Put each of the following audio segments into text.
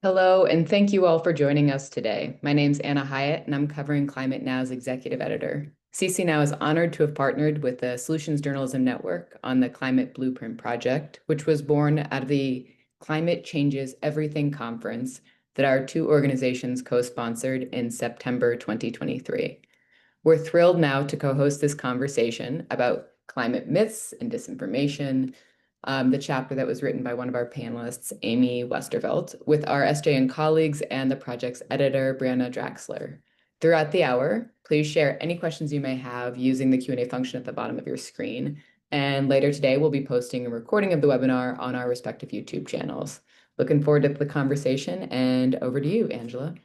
Hello, and thank you all for joining us today. My name's Anna Hyatt, and I'm covering Climate Now's executive editor. CC Now is honored to have partnered with the Solutions Journalism Network on the Climate Blueprint Project, which was born out of the Climate Changes Everything conference that our two organizations co-sponsored in September 2023. We're thrilled now to co-host this conversation about climate myths and disinformation, the chapter that was written by one of our panelists, Amy Westervelt, with our SJN colleagues and the project's editor, Brianna Draxler. Throughout the hour, please share any questions you may have using the Q&A function at the bottom of your screen. And later today, we'll be posting a recording of the webinar on our respective YouTube channels. Looking forward to the conversation, and over to you, Angela.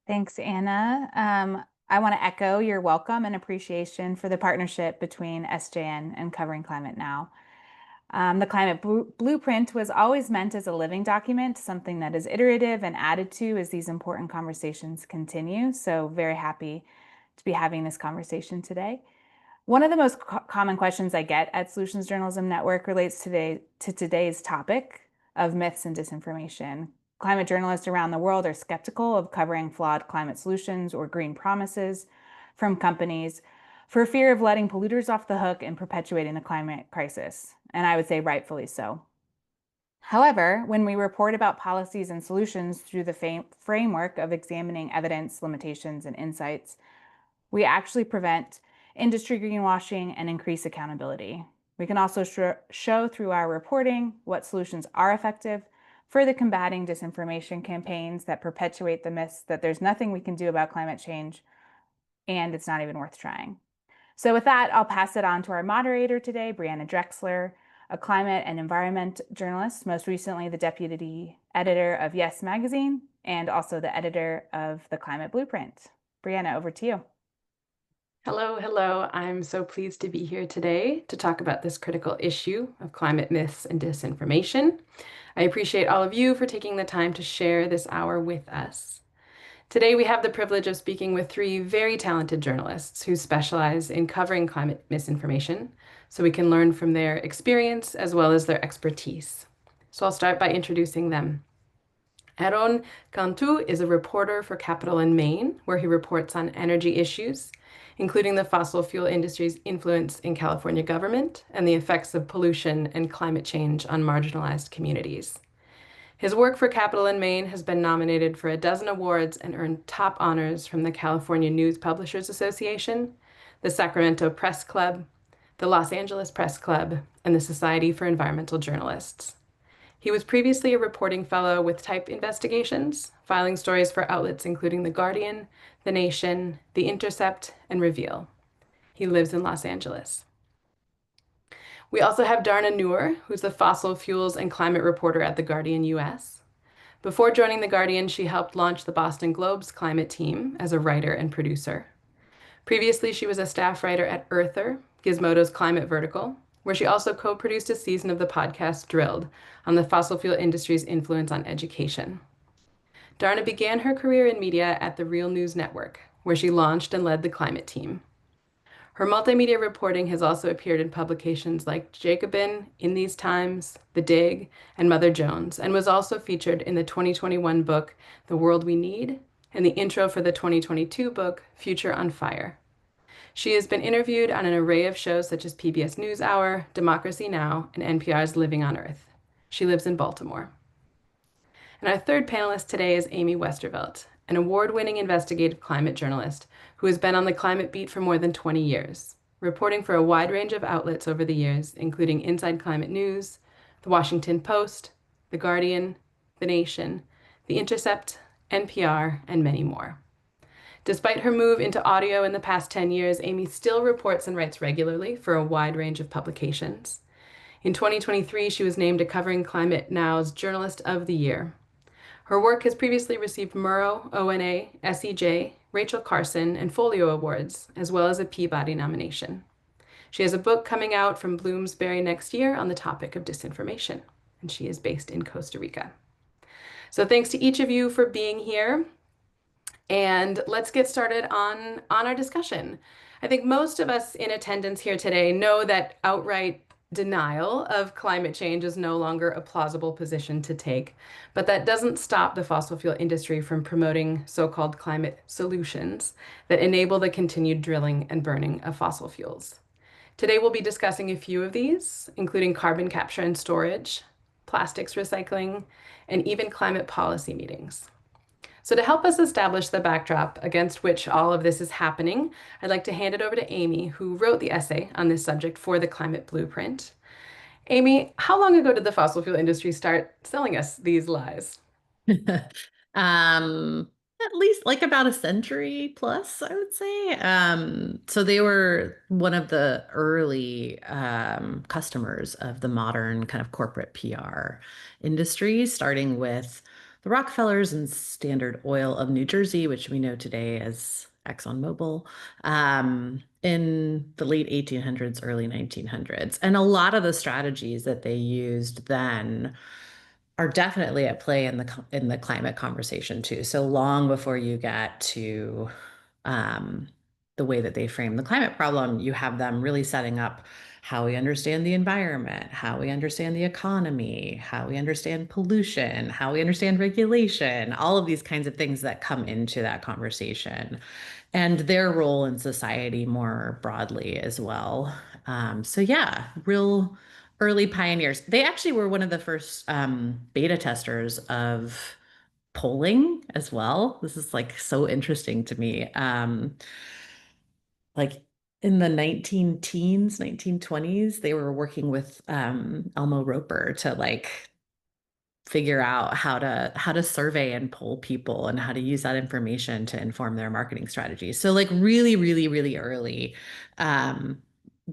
Thanks, Anna. I want to echo your welcome and appreciation for the partnership between SJN and Covering Climate Now. The Climate Blueprint was always meant as a living document, something that is iterative and added to as these important conversations continue. So very happy to be having this conversation today. One of the most common questions I get at Solutions Journalism Network relates to today's topic of myths and disinformation. Climate journalists around the world are skeptical of covering flawed climate solutions or green promises from companies for fear of letting polluters off the hook and perpetuating the climate crisis, and I would say rightfully so. However, when we report about policies and solutions through the framework of examining evidence, limitations, and insights, we actually prevent industry greenwashing and increase accountability. We can also show through our reporting what solutions are effective, further combating disinformation campaigns that perpetuate the myths that there's nothing we can do about climate change and it's not even worth trying. So with that, I'll pass it on to our moderator today, Brianna Drexler, a climate and environment journalist, most recently the deputy editor of Yes Magazine, and also the editor of the Climate Blueprint. Brianna, over to you. Hello. I'm so pleased to be here today to talk about this critical issue of climate myths and disinformation. I appreciate all of you for taking the time to share this hour with us. Today, we have the privilege of speaking with three very talented journalists who specialize in covering climate misinformation, so we can learn from their experience as well as their expertise. So I'll start by introducing them. Aaron Cantú is a reporter for Capital in Maine, where he reports on energy issues, including the fossil fuel industry's influence in California government and the effects of pollution and climate change on marginalized communities. His work for Capital in Maine has been nominated for a dozen awards and earned top honors from the California News Publishers Association, the Sacramento Press Club, the Los Angeles Press Club, and the Society for Environmental Journalists. He was previously a reporting fellow with Type Investigations, filing stories for outlets including The Guardian, The Nation, The Intercept, and Reveal. He lives in Los Angeles. We also have Dharna Noor, who's the fossil fuels and climate reporter at The Guardian US. Before joining The Guardian, she helped launch the Boston Globe's climate team as a writer and producer. Previously, she was a staff writer at Earther, Gizmodo's climate vertical, where she also co-produced a season of the podcast Drilled on the fossil fuel industry's influence on education. Dharna began her career in media at the Real News Network, where she launched and led the climate team. Her multimedia reporting has also appeared in publications like Jacobin, In These Times, The Dig, and Mother Jones, and was also featured in the 2021 book The World We Need and the intro for the 2022 book Future on Fire. She has been interviewed on an array of shows such as PBS NewsHour, Democracy Now!, and NPR's Living on Earth. She lives in Baltimore. And our third panelist today is Amy Westervelt, an award-winning investigative climate journalist who has been on the climate beat for more than 20 years, reporting for a wide range of outlets over the years, including Inside Climate News, The Washington Post, The Guardian, The Nation, The Intercept, NPR, and many more. Despite her move into audio in the past 10 years, Amy still reports and writes regularly for a wide range of publications. In 2023, she was named a Covering Climate Now's Journalist of the Year. Her work has previously received Murrow, ONA, SEJ, Rachel Carson, and Folio Awards, as well as a Peabody nomination. She has a book coming out from Bloomsbury next year on the topic of disinformation, and she is based in Costa Rica. So thanks to each of you for being here. And let's get started on our discussion. I think most of us in attendance here today know that outright denial of climate change is no longer a plausible position to take, but that doesn't stop the fossil fuel industry from promoting so-called climate solutions that enable the continued drilling and burning of fossil fuels. Today, we'll be discussing a few of these, including carbon capture and storage, plastics recycling, and even climate policy meetings. So to help us establish the backdrop against which all of this is happening, I'd like to hand it over to Amy, who wrote the essay on this subject for the Climate Blueprint. Amy, how long ago did the fossil fuel industry start selling us these lies? At least like about a century plus, I would say. So they were one of the early customers of the modern kind of corporate PR industry, starting with the Rockefellers and Standard Oil of New Jersey, which we know today as ExxonMobil, in the late 1800s, early 1900s. And a lot of the strategies that they used then are definitely at play in the climate conversation too. So long before you get to um, the way that they frame the climate problem, you have them really setting up how we understand the environment, how we understand the economy, how we understand pollution, how we understand regulation, all of these kinds of things that come into that conversation, and their role in society more broadly as well. So yeah, real early pioneers. They actually were one of the first beta testers of polling as well. This is like so interesting to me. Like in the 19 teens, 1920s, they were working with Elmo Roper to like figure out how to survey and poll people and how to use that information to inform their marketing strategies. So like really, really, really early, um,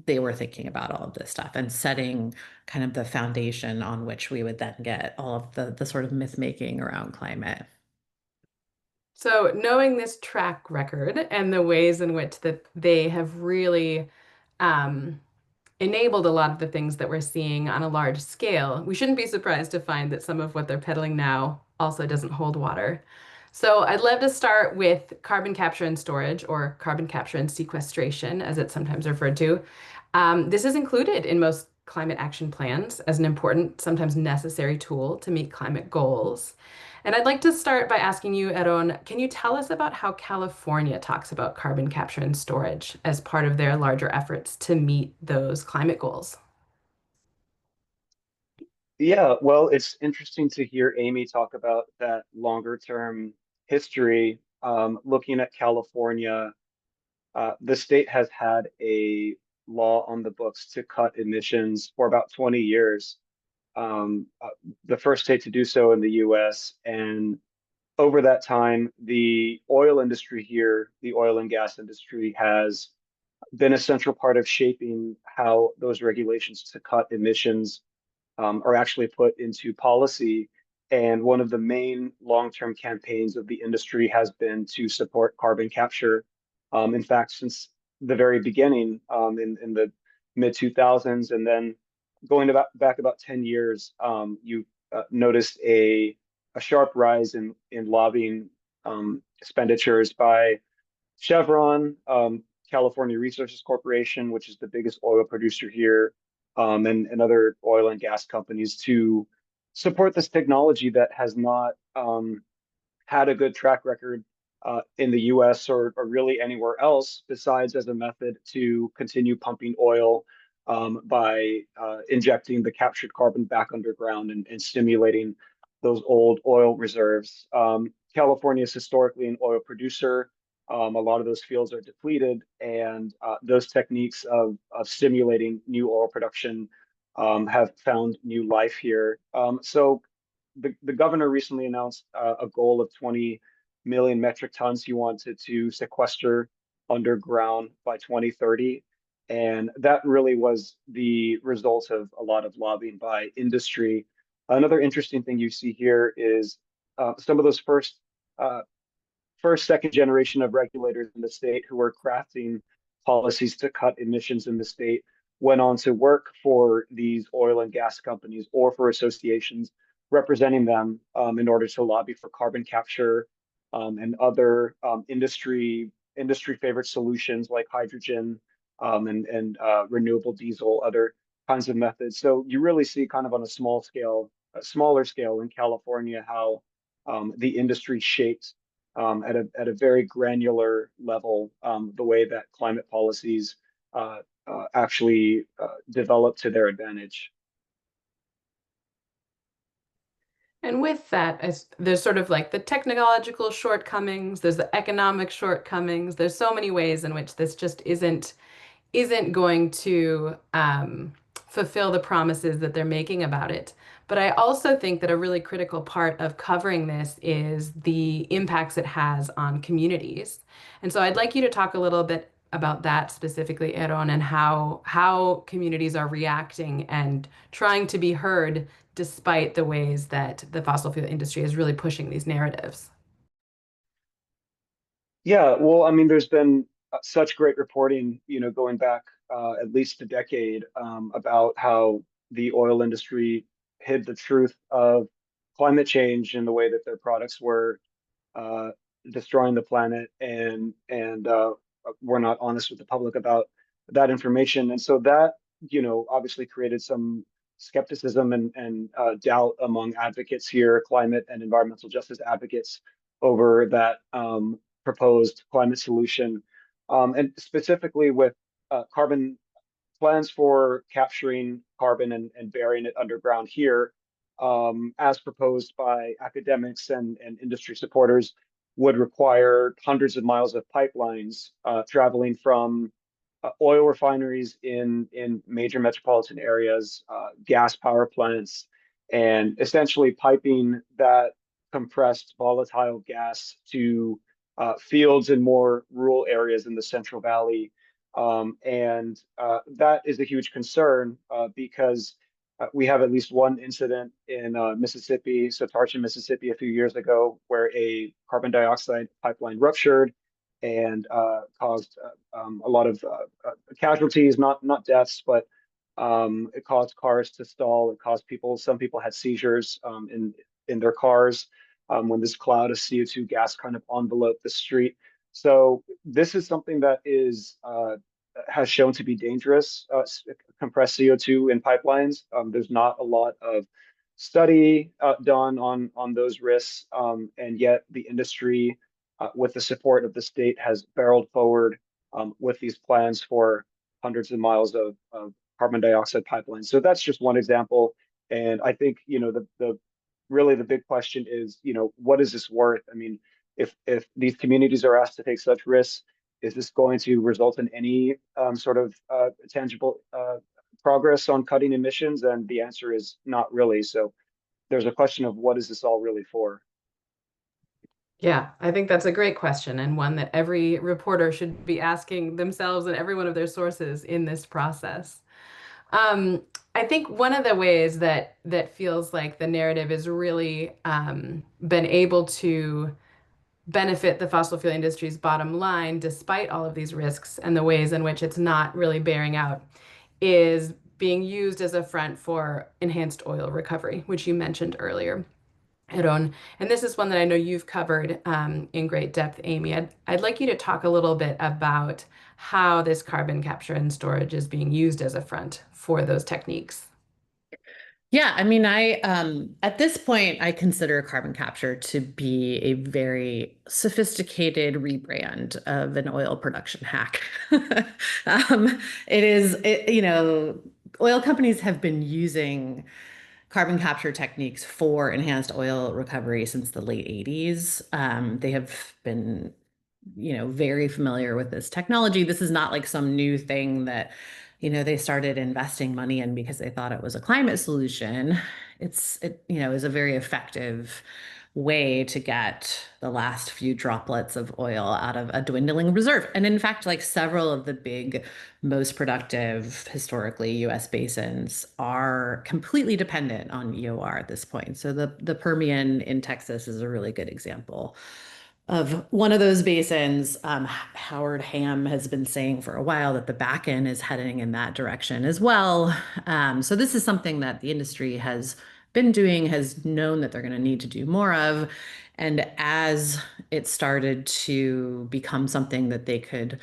they were thinking about all of this stuff and setting kind of the foundation on which we would then get all of the sort of myth making around climate. So knowing this track record and the ways in which that they have really um, enabled a lot of the things that we're seeing on a large scale, we shouldn't be surprised to find that some of what they're peddling now also doesn't hold water. So I'd love to start with carbon capture and storage, or carbon capture and sequestration, as it's sometimes referred to. This is included in most climate action plans as an important, sometimes necessary tool to meet climate goals. And I'd like to start by asking you, Aaron, can you tell us about how California talks about carbon capture and storage as part of their larger efforts to meet those climate goals? Yeah, well, it's interesting to hear Amy talk about that longer term history. Looking at California, the state has had a law on the books to cut emissions for about 20 years. The first state to do so in the US. And over that time, the oil industry here, the oil and gas industry, has been a central part of shaping how those regulations to cut emissions are actually put into policy. And one of the main long-term campaigns of the industry has been to support carbon capture. In fact, since the very beginning, in the mid 2000s, and then going back about 10 years, you noticed a sharp rise in lobbying expenditures by Chevron, California Resources Corporation, which is the biggest oil producer here, and other oil and gas companies to support this technology that has not had a good track record in the US or really anywhere else besides as a method to continue pumping oil by injecting the captured carbon back underground and stimulating those old oil reserves. California is historically an oil producer. A lot of those fields are depleted, and those techniques of stimulating new oil production have found new life here. So the governor recently announced a goal of 20 million metric tons he wanted to sequester underground by 2030. And that really was the result of a lot of lobbying by industry. Another interesting thing you see here is some of those uh, second generation of regulators in the state who were crafting policies to cut emissions in the state went on to work for these oil and gas companies or for associations representing them in order to lobby for carbon capture and other industry favorite solutions like hydrogen and renewable diesel, other kinds of methods. So you really see kind of on a smaller scale in California how the industry shaped at a very granular level the way that climate policies actually develop to their advantage. And with that, there's sort of like the technological shortcomings, there's the economic shortcomings, there's so many ways in which this just isn't going to fulfill the promises that they're making about it. But I also think that a really critical part of covering this is the impacts it has on communities. And so I'd like you to talk a little bit about that specifically, Eron, and how communities are reacting and trying to be heard despite the ways that the fossil fuel industry is really pushing these narratives. Yeah, well, I mean, there's been such great reporting, going back at least a decade about how the oil industry hid the truth of climate change in the way that their products were uh, destroying the planet and were not honest with the public about that information. And so that, obviously created some skepticism and doubt among advocates here, climate and environmental justice advocates over that proposed climate solution. And specifically with carbon plans for capturing carbon and burying it underground here, as proposed by academics and industry supporters, would require hundreds of miles of pipelines traveling from oil refineries in major metropolitan areas, gas power plants, and essentially piping that compressed volatile gas to fields in more rural areas in the Central Valley. And that is a huge concern because we have at least one incident in Mississippi, Satartia, Mississippi, a few years ago, where a carbon dioxide pipeline ruptured and caused a lot of casualties, not deaths, but it caused cars to stall. It caused some people had seizures in their cars when this cloud of CO2 gas kind of enveloped the street. So this is something that has shown to be dangerous, compressed CO2 in pipelines. There's not a lot of study done on those risks, and yet the industry, with the support of the state, has barreled forward with these plans for hundreds of miles of carbon dioxide pipelines. So that's just one example. And I think, the really the big question is, what is this worth? I mean, if these communities are asked to take such risks, is this going to result in any sort of tangible progress on cutting emissions? And the answer is not really. So there's a question of what is this all really for? Yeah, I think that's a great question and one that every reporter should be asking themselves and every one of their sources in this process. Um, I think one of the ways that feels like the narrative has really been able to benefit the fossil fuel industry's bottom line, despite all of these risks and the ways in which it's not really bearing out, is being used as a front for enhanced oil recovery, which you mentioned earlier, Eron. And this is one that I know you've covered in great depth, Amy. I'd like you to talk a little bit about how this carbon capture and storage is being used as a front for those techniques. Yeah, I mean, at this point, I consider carbon capture to be a very sophisticated rebrand of an oil production hack. Oil companies have been using carbon capture techniques for enhanced oil recovery since the late 80s. They have been, very familiar with this technology. This is not like some new thing that, they started investing money in because they thought it was a climate solution. It is a very effective way to get the last few droplets of oil out of a dwindling reserve. And in fact, like several of the big, most productive historically US basins are completely dependent on EOR at this point. So the Permian in Texas is a really good example of one of those basins. Howard Ham has been saying for a while that the Bakken is heading in that direction as well. So this is something that the industry has been doing, has known that they're going to need to do more of. And as it started to become something that they could,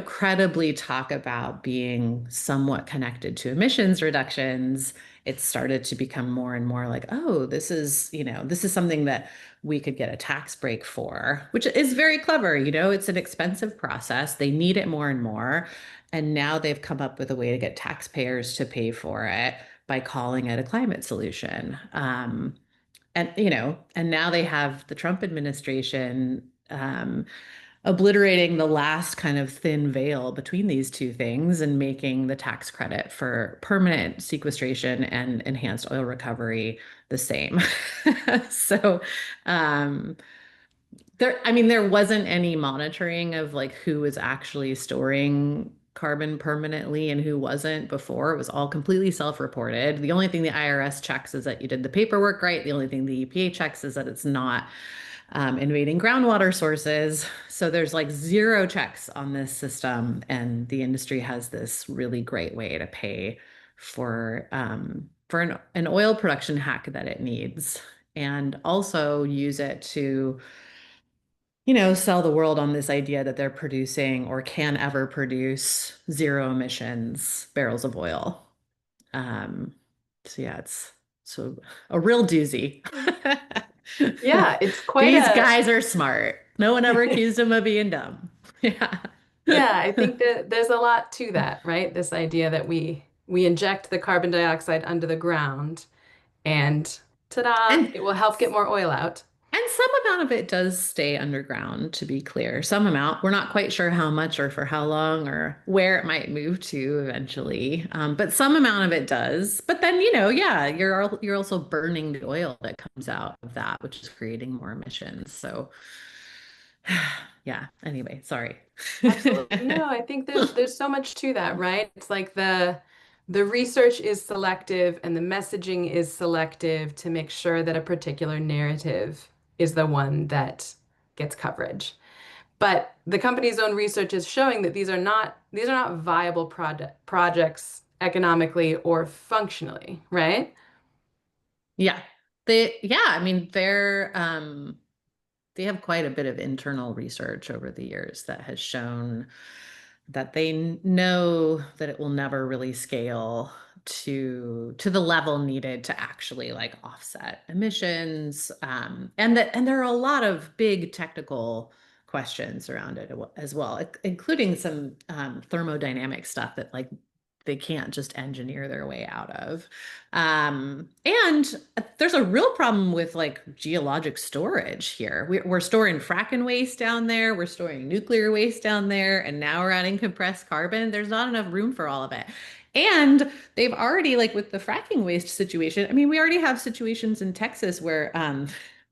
credibly talk about being somewhat connected to emissions reductions, it started to become more and more like, oh, this is something that we could get a tax break for, which is very clever. It's an expensive process. They need it more and more. And now they've come up with a way to get taxpayers to pay for it by calling it a climate solution. And now they have the Trump administration obliterating the last kind of thin veil between these two things and making the tax credit for permanent sequestration and enhanced oil recovery the same. So there wasn't any monitoring of like who was actually storing carbon permanently and who wasn't before. It was all completely self-reported. The only thing the IRS checks is that you did the paperwork right. The only thing the EPA checks is that it's not invading groundwater sources. So there's like zero checks on this system, and the industry has this really great way to pay for an oil production hack that it needs, and also use it to sell the world on this idea that they're producing or can ever produce zero emissions barrels of oil. So yeah, it's so a real doozy. Yeah, it's quite These guys are smart. No one ever accused them of being dumb. Yeah. Yeah, I think that there's a lot to that, right? This idea that we inject the carbon dioxide under the ground and ta-da, And it will help get more oil out. And some amount of it does stay underground, to be clear. Some amount. We're not quite sure how much or for how long or where it might move to eventually. But some amount of it does. But then, yeah, you're also burning the oil that comes out of that, which is creating more emissions. So, yeah. Anyway, sorry. Absolutely. No, I think there's so much to that, right? It's like the research is selective and the messaging is selective to make sure that a particular narrative is the one that gets coverage. But the company's own research is showing that these are not viable projects economically or functionally, right? Yeah. I mean, they have quite a bit of internal research over the years that has shown that they know that it will never really scale to the level needed to actually like offset emissions, and there are a lot of big technical questions around it as well, including some thermodynamic stuff that like they can't just engineer their way out of. And there's a real problem with like geologic storage here. We're storing fracking waste down there, we're storing nuclear waste down there, and now we're adding compressed carbon. There's not enough room for all of it. And they've already, like with the fracking waste situation, I mean, we already have situations in Texas where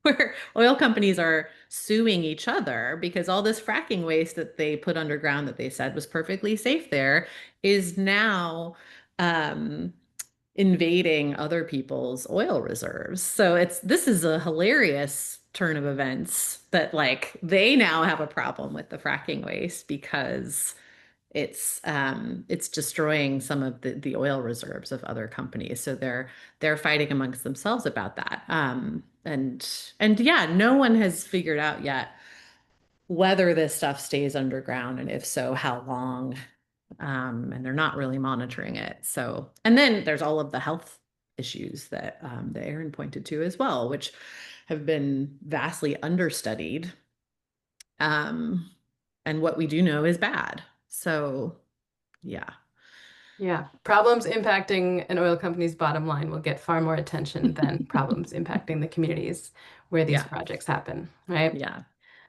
where oil companies are suing each other because all this fracking waste that they put underground that they said was perfectly safe there is now um, invading other people's oil reserves. So this is a hilarious turn of events that like they now have a problem with the fracking waste because it's destroying some of the oil reserves of other companies. So they're fighting amongst themselves about that. And yeah, no one has figured out yet whether this stuff stays underground, and if so, how long. And they're not really monitoring it. So, and then there's all of the health issues that Aaron pointed to as well, which have been vastly understudied. And what we do know is bad. So, yeah. Yeah, problems impacting an oil company's bottom line will get far more attention than problems impacting the communities where these Yeah. projects happen, right? Yeah.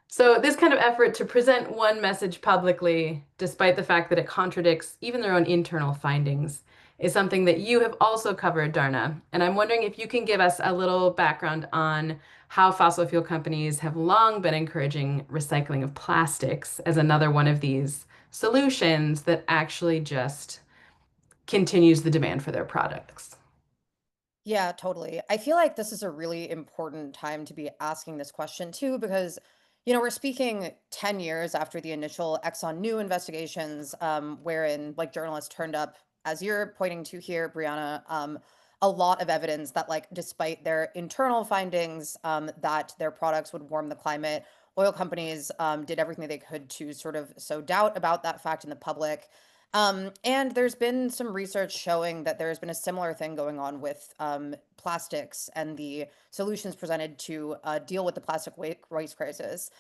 So this kind of effort to present one message publicly, despite the fact that it contradicts even their own internal findings, is something that you have also covered, Dharna. And I'm wondering if you can give us a little background on how fossil fuel companies have long been encouraging recycling of plastics as another one of these solutions that actually just continues the demand for their products. Yeah, totally. I feel like this is a really important time to be asking this question too, because, we're speaking 10 years after the initial Exxon New investigations, wherein like journalists turned up, as you're pointing to here, Brianna, a lot of evidence that like despite their internal findings, that their products would warm the climate, oil companies did everything they could to sort of sow doubt about that fact in the public. And there's been some research showing that there's been a similar thing going on with plastics and the solutions presented to deal with the plastic waste crisis.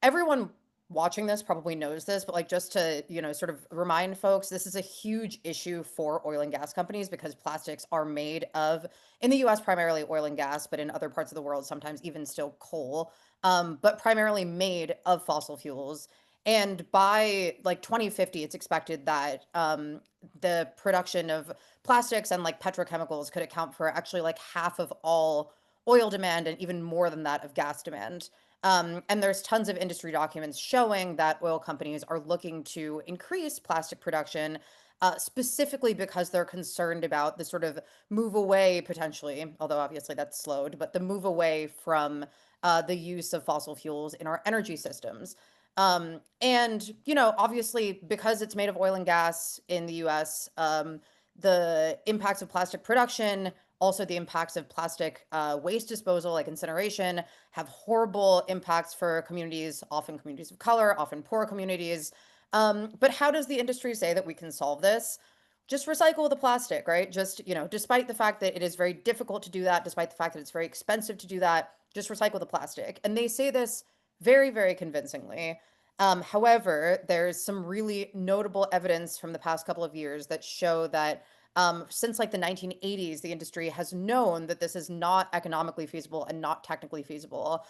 Everyone watching this probably knows this, but like just to, sort of remind folks, this is a huge issue for oil and gas companies because plastics are made of, in the US, primarily oil and gas, but in other parts of the world, sometimes even still coal, but primarily made of fossil fuels. And by like 2050, it's expected that the production of plastics and like petrochemicals could account for actually like half of all oil demand and even more than that of gas demand. And there's tons of industry documents showing that oil companies are looking to increase plastic production, specifically because they're concerned about the sort of move away potentially, although obviously that's slowed, but the move away from the use of fossil fuels in our energy systems. And, obviously, because it's made of oil and gas in the US, the impacts of plastic production, also the impacts of plastic waste disposal, like incineration, have horrible impacts for communities, often communities of color, often poor communities. But how does the industry say that we can solve this? Just recycle the plastic, right? Just, despite the fact that it is very difficult to do that, despite the fact that it's very expensive to do that, just recycle the plastic. And they say this very, very convincingly. However, there's some really notable evidence from the past couple of years that show that since like the 1980s, the industry has known that this is not economically feasible and not technically feasible.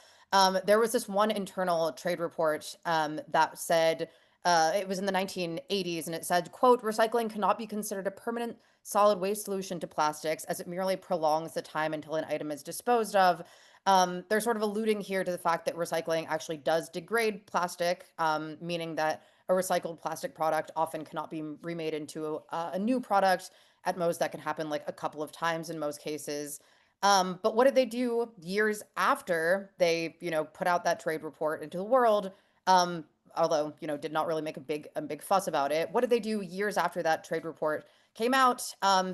There was this one internal trade report that said, it was in the 1980s, and it said, quote, recycling cannot be considered a permanent solid waste solution to plastics as it merely prolongs the time until an item is disposed of. They're sort of alluding here to the fact that recycling actually does degrade plastic, meaning that a recycled plastic product often cannot be remade into a new product. At most, that can happen like a couple of times in most cases. But what did they do years after they, put out that trade report into the world? Although, did not really make a big fuss about it. What did they do years after that trade report came out?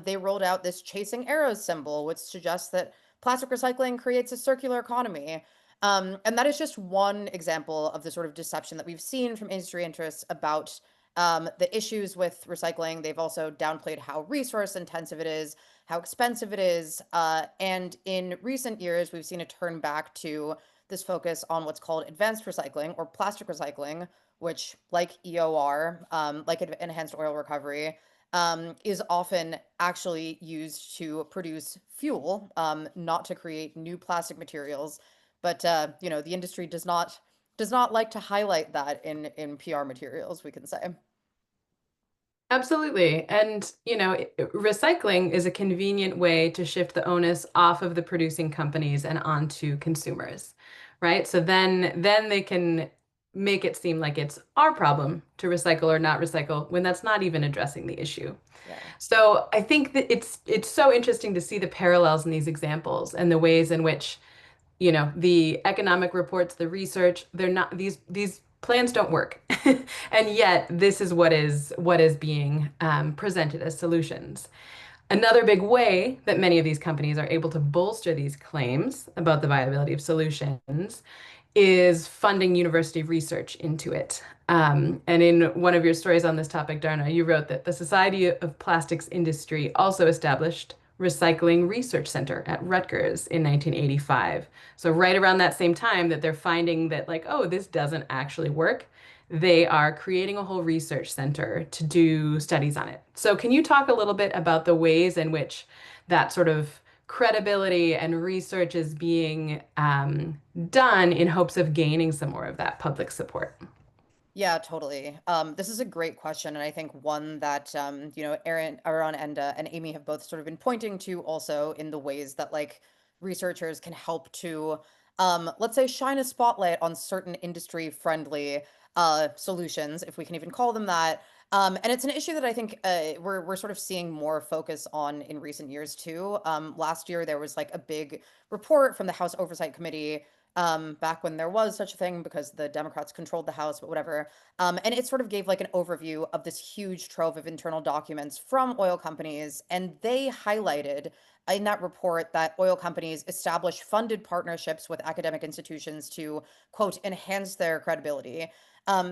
They rolled out this chasing arrows symbol, which suggests that plastic recycling creates a circular economy. And that is just one example of the sort of deception that we've seen from industry interests about the issues with recycling. They've also downplayed how resource intensive it is, how expensive it is. And in recent years, we've seen a turn back to this focus on what's called advanced recycling or plastic recycling, which, like EOR, like enhanced oil recovery, is often actually used to produce fuel, not to create new plastic materials. But the industry does not like to highlight that in PR materials, we can say. Absolutely. And, recycling is a convenient way to shift the onus off of the producing companies and onto consumers, right? So then they can make it seem like it's our problem to recycle or not recycle when that's not even addressing the issue. Yeah. So I think that it's so interesting to see the parallels in these examples and the ways in which the economic reports, the research, they're not, these plans don't work. And yet this is what is being presented as solutions. Another big way that many of these companies are able to bolster these claims about the viability of solutions is funding university research into it. And in one of your stories on this topic, Dharna, you wrote that the Society of Plastics Industry also established Recycling Research Center at Rutgers in 1985. So right around that same time that they're finding that like, oh, this doesn't actually work, they are creating a whole research center to do studies on it. So can you talk a little bit about the ways in which that sort of credibility and research is being done in hopes of gaining some more of that public support? Yeah, totally. This is a great question, and I think one that Aaron and Amy have both sort of been pointing to also in the ways that like researchers can help to, let's say, shine a spotlight on certain industry-friendly solutions, if we can even call them that. And it's an issue that I think we're sort of seeing more focus on in recent years too. Last year there was like a big report from the House Oversight Committee back when there was such a thing because the Democrats controlled the House, but whatever. And it sort of gave like an overview of this huge trove of internal documents from oil companies. And they highlighted in that report that oil companies establish funded partnerships with academic institutions to, quote, enhance their credibility.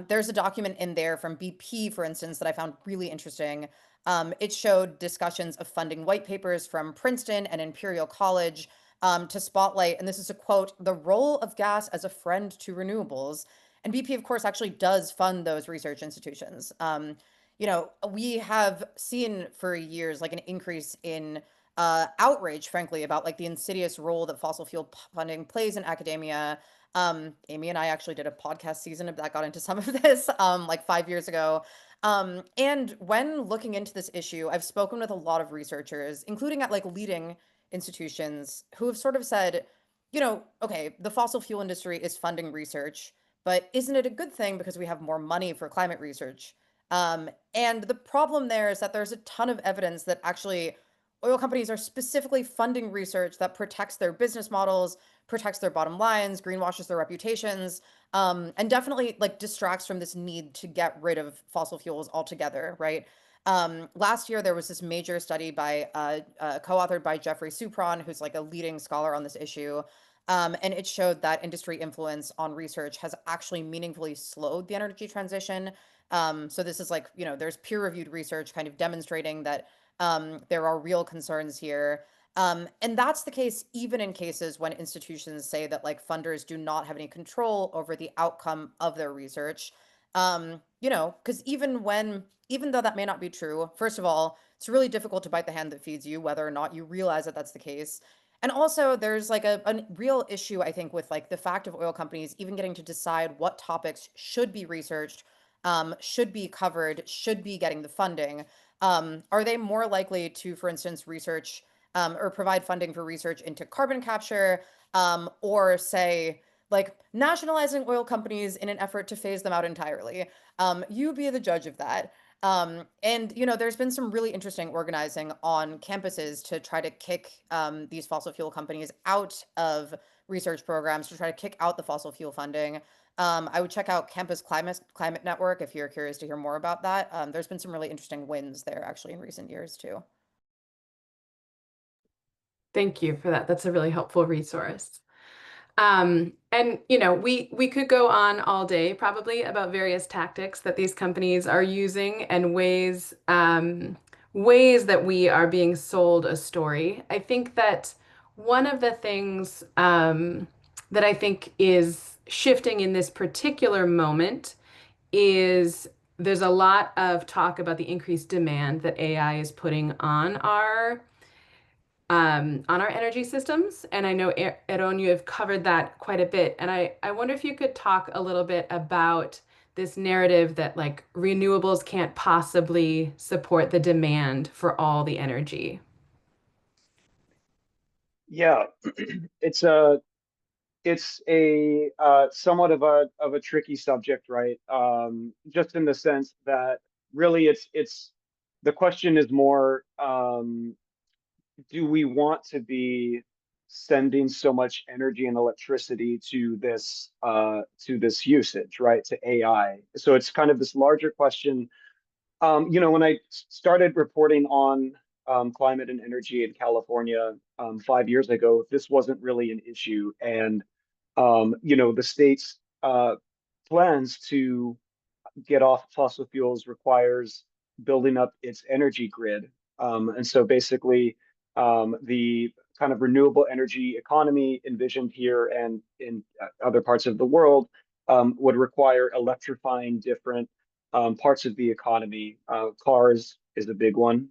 There's a document in there from BP, for instance, that I found really interesting. It showed discussions of funding white papers from Princeton and Imperial College to spotlight, and this is a quote, the role of gas as a friend to renewables. And BP, of course, actually does fund those research institutions. We have seen for years like an increase in outrage, frankly, about like the insidious role that fossil fuel funding plays in academia. Amy and I actually did a podcast season that got into some of this like 5 years ago. And when looking into this issue, I've spoken with a lot of researchers, including at like leading institutions, who have sort of said, okay, the fossil fuel industry is funding research, but isn't it a good thing because we have more money for climate research? And the problem there is that there's a ton of evidence that actually oil companies are specifically funding research that protects their business models, protects their bottom lines, greenwashes their reputations, and definitely like distracts from this need to get rid of fossil fuels altogether, right? Last year, there was this major study by co-authored by Jeffrey Supron, who's like a leading scholar on this issue. And it showed that industry influence on research has actually meaningfully slowed the energy transition. So this is like, there's peer-reviewed research kind of demonstrating that there are real concerns here. And that's the case even in cases when institutions say that like funders do not have any control over the outcome of their research. Because even though that may not be true, first of all, it's really difficult to bite the hand that feeds you, whether or not you realize that that's the case. And also, there's like a real issue, I think, with like the fact of oil companies even getting to decide what topics should be researched, should be covered, should be getting the funding. Are they more likely to, for instance, research or provide funding for research into carbon capture, or say, like nationalizing oil companies in an effort to phase them out entirely? You be the judge of that. And there's been some really interesting organizing on campuses to try to kick these fossil fuel companies out of research programs, to try to kick out the fossil fuel funding. I would check out Campus Climate Network if you're curious to hear more about that. There's been some really interesting wins there actually in recent years too. Thank you for that. That's a really helpful resource. And we could go on all day probably about various tactics that these companies are using and ways that we are being sold a story. I think that one of the things that I think is shifting in this particular moment is there's a lot of talk about the increased demand that AI is putting on our energy systems. And I know, Eron, you have covered that quite a bit. And I wonder if you could talk a little bit about this narrative that like renewables can't possibly support the demand for all the energy. Yeah, it's a somewhat of a tricky subject, right? Just in the sense that really it's the question is more, do we want to be sending so much energy and electricity to this usage, right? To AI. So it's kind of this larger question. When I started reporting on climate and energy in California 5 years ago, this wasn't really an issue. And the state's plans to get off fossil fuels requires building up its energy grid. And so basically, the kind of renewable energy economy envisioned here and in other parts of the world would require electrifying different parts of the economy. Cars is a big one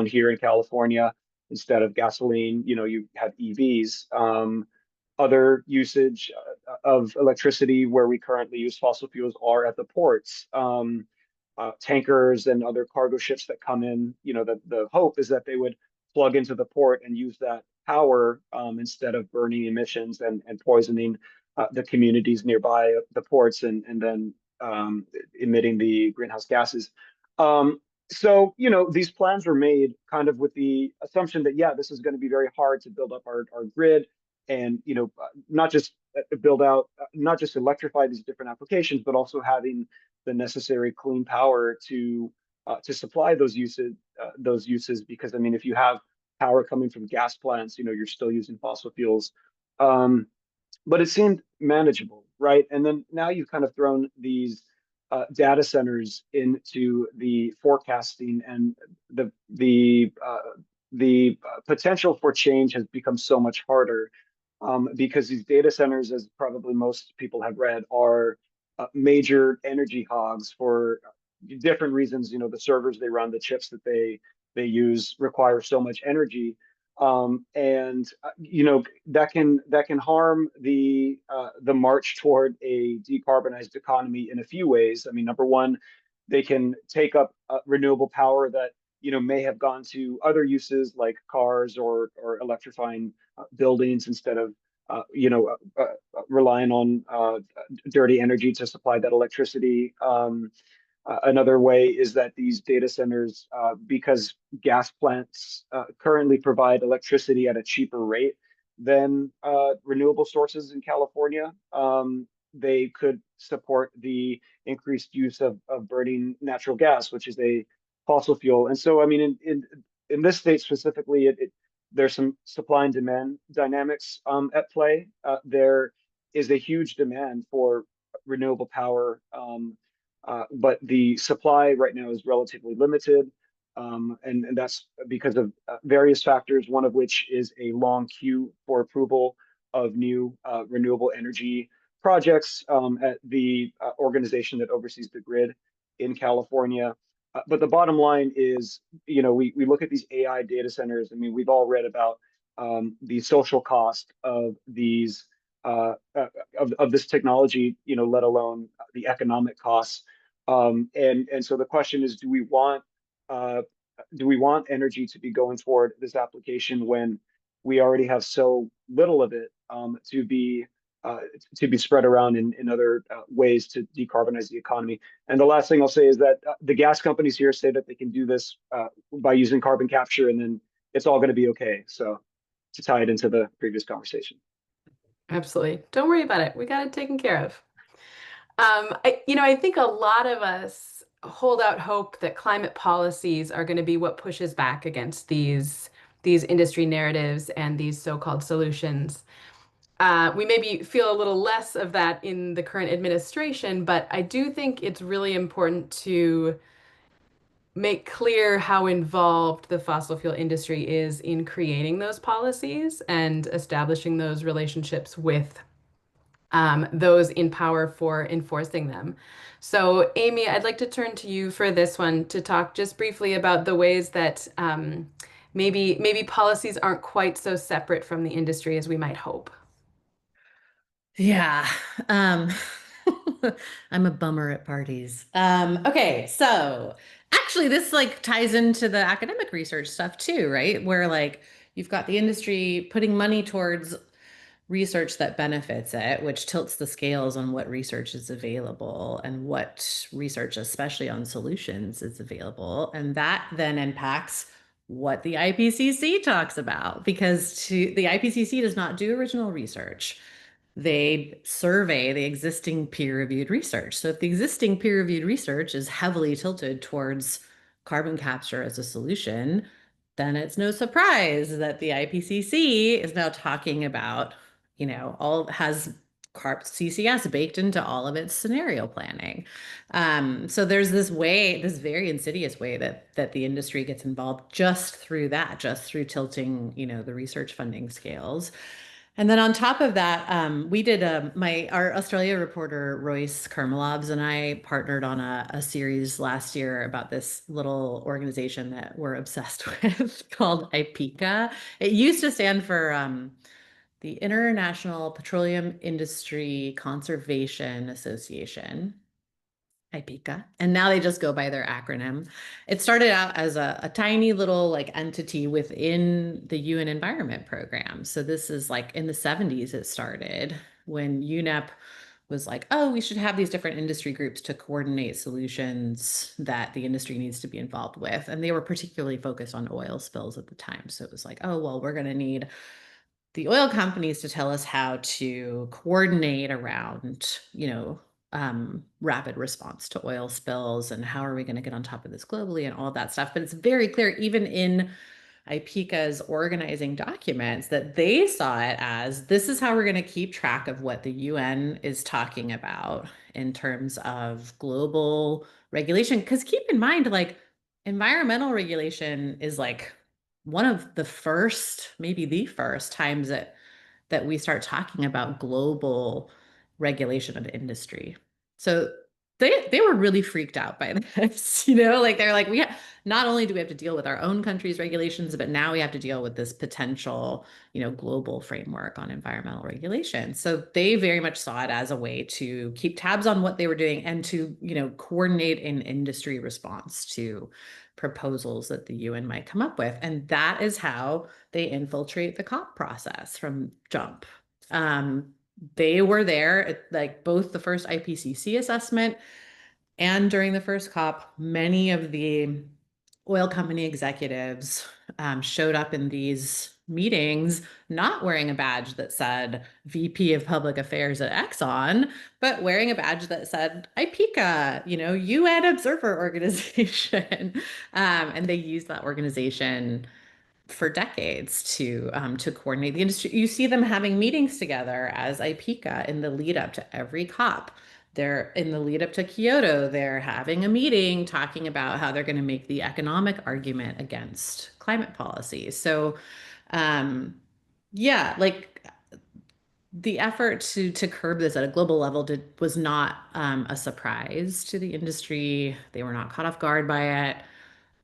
here in California. Instead of gasoline, you have EVs. Other usage of electricity where we currently use fossil fuels are at the ports. Tankers and other cargo ships that come in, the hope is that they would plug into the port and use that power instead of burning emissions and poisoning the communities nearby the ports and then emitting the greenhouse gases. So, these plans were made kind of with the assumption that, yeah, this is going to be very hard to build up our grid and, not just build out, not just electrify these different applications, but also having the necessary clean power to supply those uses. Because I mean, if you have power coming from gas plants, you're still using fossil fuels. But it seemed manageable, right? And then now you've kind of thrown these data centers into the forecasting, and the potential for change has become so much harder, because these data centers, as probably most people have read, are major energy hogs for different reasons. The servers they run, the chips that they use require so much energy, and that can harm the march toward a decarbonized economy in a few ways. I mean, number one, they can take up renewable power that may have gone to other uses like cars or electrifying buildings, instead of relying on dirty energy to supply that electricity. Another way is that these data centers, because gas plants currently provide electricity at a cheaper rate than renewable sources in California, they could support the increased use of burning natural gas, which is a fossil fuel. And so, I mean, in this state specifically, there's some supply and demand dynamics at play. There is a huge demand for renewable power, but the supply right now is relatively limited. And that's because of various factors, one of which is a long queue for approval of new renewable energy projects at the organization that oversees the grid in California. But the bottom line is, we look at these AI data centers. I mean, we've all read about the social cost of these of this technology, let alone the economic costs. And so the question is, do we want energy to be going toward this application when we already have so little of it to be spread around in other ways to decarbonize the economy? And the last thing I'll say is that the gas companies here say that they can do this by using carbon capture, and then it's all going to be okay. So to tie it into the previous conversation. Absolutely. Don't worry about it. We got it taken care of. I think a lot of us hold out hope that climate policies are going to be what pushes back against these industry narratives and these so-called solutions. We maybe feel a little less of that in the current administration, but I do think it's really important to make clear how involved the fossil fuel industry is in creating those policies and establishing those relationships with those in power for enforcing them. So, Amy, I'd like to turn to you for this one to talk just briefly about the ways that maybe policies aren't quite so separate from the industry as we might hope. Yeah. Um, I'm a bummer at parties. Okay, so actually this like ties into the academic research stuff too, right? Where like you've got the industry putting money towards research that benefits it, which tilts the scales on what research is available and what research, especially on solutions, is available. And that then impacts what the IPCC talks about, because the IPCC does not do original research. They survey the existing peer-reviewed research. So if the existing peer-reviewed research is heavily tilted towards carbon capture as a solution, then it's no surprise that the IPCC is now talking about, all has CCS baked into all of its scenario planning. So there's this very insidious way that the industry gets involved just through that, just through tilting, the research funding scales. And then on top of that, we did our Australia reporter, Royce Kermelovs, and I partnered on a series last year about this little organization that we're obsessed with called IPICA. It used to stand for the International Petroleum Industry Conservation Association. IPICA, and now they just go by their acronym. It started out as a tiny little like entity within the UN Environment Program. So this is like in the 70s it started when UNEP was like, oh, we should have these different industry groups to coordinate solutions that the industry needs to be involved with. And they were particularly focused on oil spills at the time. So it was like, oh, well, we're going to need the oil companies to tell us how to coordinate around, rapid response to oil spills and how are we going to get on top of this globally and all of that stuff. But it's very clear, even in IPCA's organizing documents, that they saw it as this is how we're going to keep track of what the UN is talking about in terms of global regulation. Because keep in mind, like, environmental regulation is like one of the first, maybe the first times that we start talking about global regulation of industry. So they were really freaked out by this, like they're like, not only do we have to deal with our own country's regulations, but now we have to deal with this potential, global framework on environmental regulation. So they very much saw it as a way to keep tabs on what they were doing and to, coordinate an industry response to proposals that the UN might come up with. And that is how they infiltrate the COP process from jump. They were there at like both the first IPCC assessment and during the first COP. Many of the oil company executives showed up in these meetings not wearing a badge that said VP of Public Affairs at Exxon, but wearing a badge that said IPCA, UN Observer Organization. And they used that organization for decades to coordinate the industry. You see them having meetings together as IPCA in the lead up to every COP. They're in the lead up to Kyoto. They're having a meeting talking about how they're going to make the economic argument against climate policy. So, yeah, like the effort to curb this at a global level was not a surprise to the industry. They were not caught off guard by it.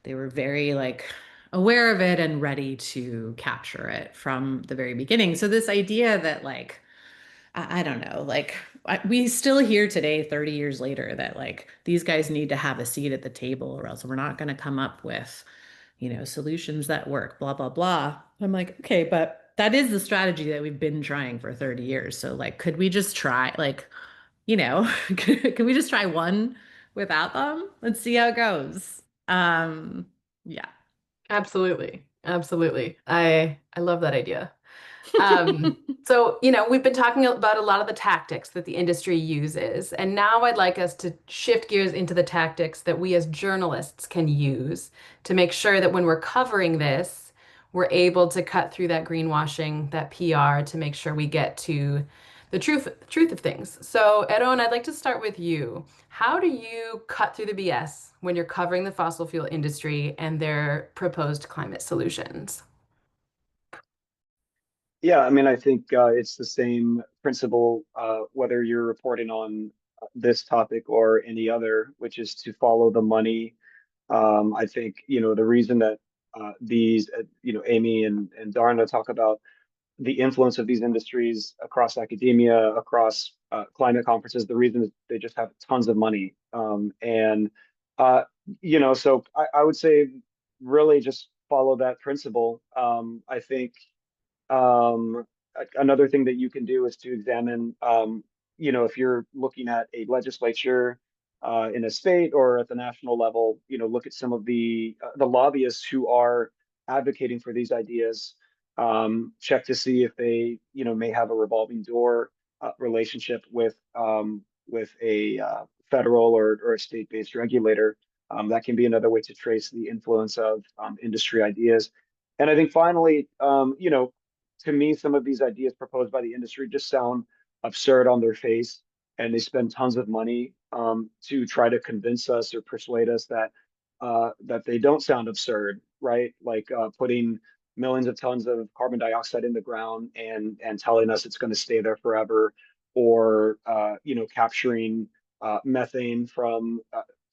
They were very like aware of it and ready to capture it from the very beginning. So this idea that like, I don't know, like we still hear today, 30 years later, that like these guys need to have a seat at the table or else we're not going to come up with, solutions that work, blah, blah, blah. I'm like, okay, but that is the strategy that we've been trying for 30 years. So like, could we just try like, can we just try one without them? Let's see how it goes. Yeah. Absolutely. Absolutely. I love that idea. So, we've been talking about a lot of the tactics that the industry uses, and now I'd like us to shift gears into the tactics that we as journalists can use to make sure that when we're covering this, we're able to cut through that greenwashing, that PR, to make sure we get to the truth of things. So, Eron, I'd like to start with you. How do you cut through the BS when you're covering the fossil fuel industry and their proposed climate solutions? Yeah, I mean, I think it's the same principle whether you're reporting on this topic or any other, which is to follow the money. I think, the reason that Amy and Dharna talk about the influence of these industries across academia, across climate conferences, the reason is they just have tons of money. Uh, so I would say really just follow that principle. I think another thing that you can do is to examine, if you're looking at a legislature in a state or at the national level, look at some of the lobbyists who are advocating for these ideas. Check to see if they, may have a revolving door relationship with a federal or a state-based regulator. That can be another way to trace the influence of industry ideas. And I think finally, to me, some of these ideas proposed by the industry just sound absurd on their face, and they spend tons of money to try to convince us or persuade us that they don't sound absurd, right? Like putting millions of tons of carbon dioxide in the ground and telling us it's going to stay there forever, or capturing methane from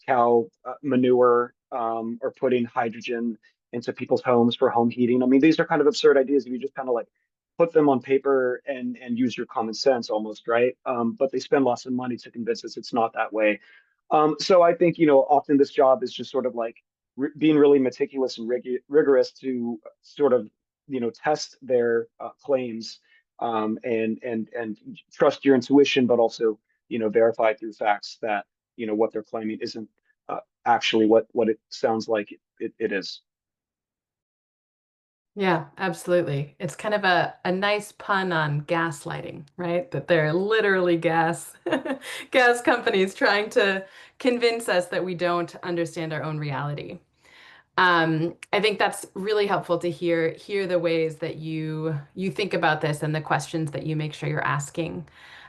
cow manure, or putting hydrogen into people's homes for home heating. I mean, these are kind of absurd ideas if you just kind of like put them on paper and use your common sense almost, right? But they spend lots of money to convince us it's not that way. So I think, often this job is just sort of like being really meticulous and rigorous to sort of, test their claims, and trust your intuition, but also, verify through facts that, what they're claiming isn't actually what it sounds like it is. Yeah, absolutely. It's kind of a nice pun on gaslighting, right? That they're literally gas companies trying to convince us that we don't understand our own reality. I think that's really helpful to hear the ways that you think about this and the questions that you make sure you're asking.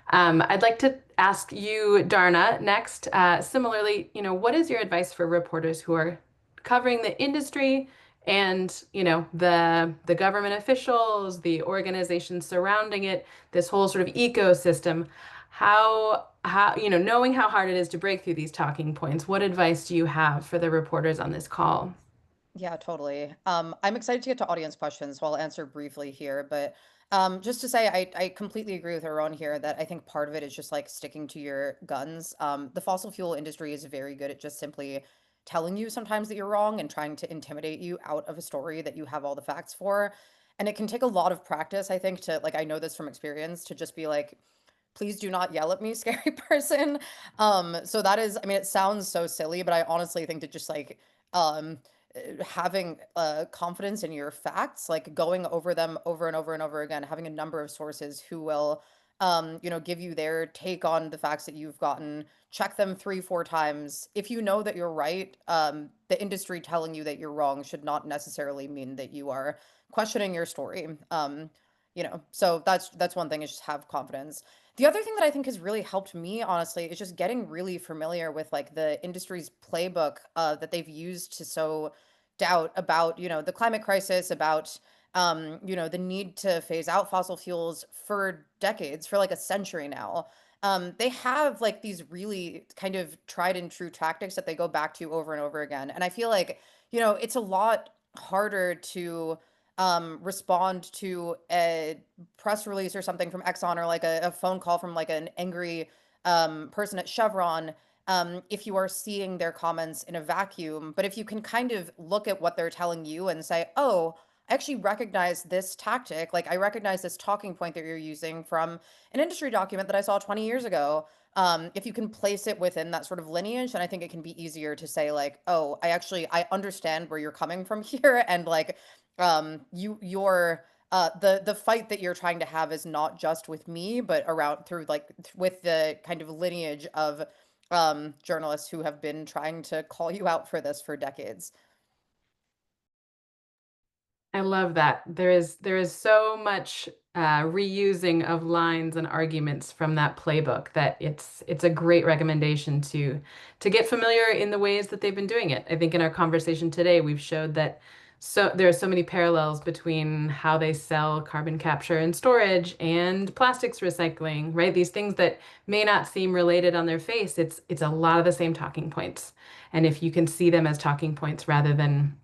I'd like to ask you, Dharna, next. Similarly, what is your advice for reporters who are covering the industry and, the government officials, the organizations surrounding it, this whole sort of ecosystem? Knowing how hard it is to break through these talking points, what advice do you have for the reporters on this call? Yeah, totally. I'm excited to get to audience questions, so I'll answer briefly here. But just to say, I completely agree with Aaron here that I think part of it is just like sticking to your guns. The fossil fuel industry is very good at just simply telling you sometimes that you're wrong and trying to intimidate you out of a story that you have all the facts for. And it can take a lot of practice, I think, to like, I know this from experience, to just be like, please do not yell at me, scary person. So that is, I mean, it sounds so silly, but I honestly think that just like, um, having confidence in your facts, like going over them over and over and over again, having a number of sources who will, give you their take on the facts that you've gotten, check them 3, 4 times. If you know that you're right, the industry telling you that you're wrong should not necessarily mean that you are questioning your story. So that's one thing, is just have confidence. The other thing that I think has really helped me, honestly, is just getting really familiar with like the industry's playbook that they've used to sow doubt about, the climate crisis, about, the need to phase out fossil fuels for decades, for like a century now. They have like these really kind of tried and true tactics that they go back to over and over again. And I feel like, it's a lot harder to respond to a press release or something from Exxon, or like a phone call from like an angry person at Chevron, if you are seeing their comments in a vacuum. But if you can kind of look at what they're telling you and say, oh, I actually recognize this tactic. Like, I recognize this talking point that you're using from an industry document that I saw 20 years ago. If you can place it within that sort of lineage, then I think it can be easier to say, like, oh, I understand where you're coming from here. And like, your the fight that you're trying to have is not just with me, but around through like with the kind of lineage of journalists who have been trying to call you out for this for decades. I love that. There is so much reusing of lines and arguments from that playbook that it's a great recommendation to get familiar in the ways that they've been doing it. I think in our conversation today, we've showed that there are so many parallels between how they sell carbon capture and storage and plastics recycling, right? These things that may not seem related on their face, it's a lot of the same talking points. And if you can see them as talking points rather than